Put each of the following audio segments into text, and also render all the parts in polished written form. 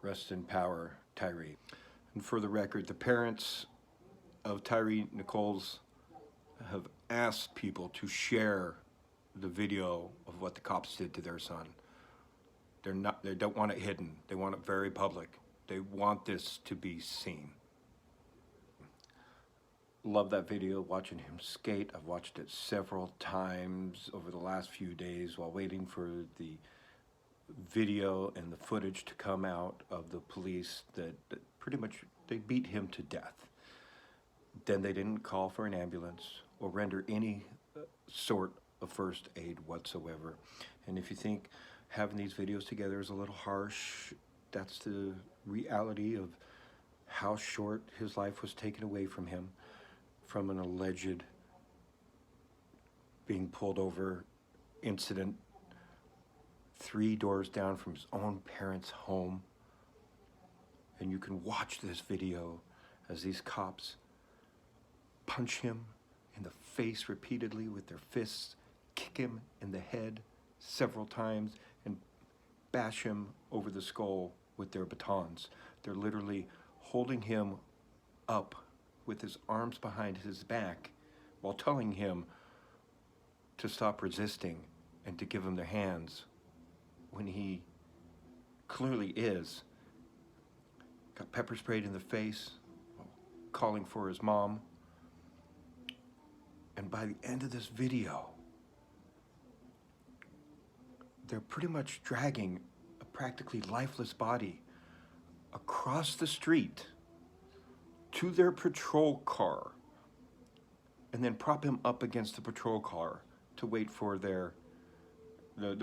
Rest in power, Tyre. And for the record, the parents of Tyre Nichols have asked people to share the video of what the cops did to their son. They don't want it hidden. They want it very public. They want this to be seen. Love that video, watching him skate. I've watched it several times over the last few days while waiting for the video and the footage to come out of the police that pretty much they beat him to death. Then they didn't call for an ambulance or render any sort of first aid whatsoever. And if you think having these videos together is a little harsh, that's the reality of how short his life was taken away from him from an alleged being pulled over incident 3 doors down from his own parents' home. And you can watch this video as these cops punch him in the face repeatedly with their fists, kick him in the head several times, and bash him over the skull with their batons. They're literally holding him up with his arms behind his back while telling him to stop resisting and to give him their hands when he clearly is. Got pepper sprayed in the face, calling for his mom. And by the end of this video, they're pretty much dragging a practically lifeless body across the street to their patrol car and then prop him up against the patrol car to wait for the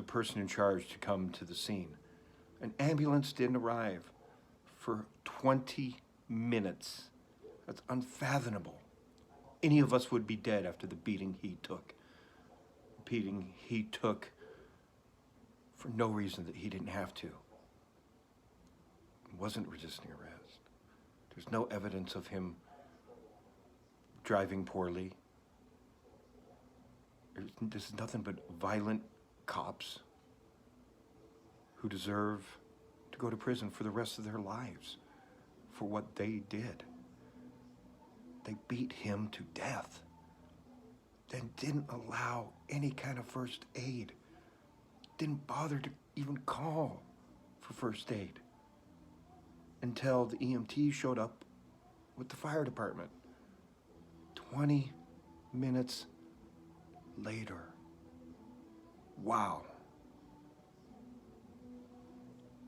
person in charge to come to the scene. An ambulance didn't arrive for 20 minutes. That's unfathomable. Any of us would be dead after the beating he took. Beating he took for no reason that he didn't have to. He wasn't resisting arrest. There's no evidence of him driving poorly. This is nothing but violent cops who deserve to go to prison for the rest of their lives for what they did. They beat him to death, then didn't allow any kind of first aid, didn't bother to even call for first aid until the EMT showed up with the fire department 20 minutes later. Wow.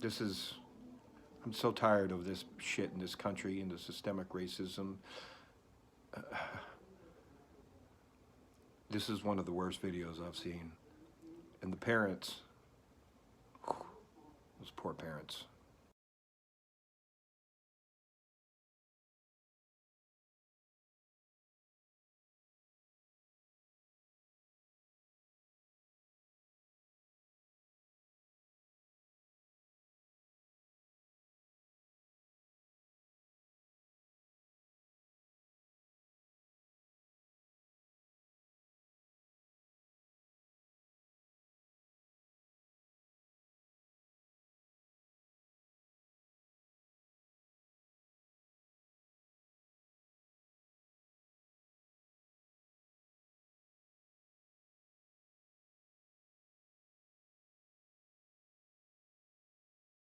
I'm so tired of this shit in this country and the systemic racism. This is one of the worst videos I've seen. And the parents, those poor parents.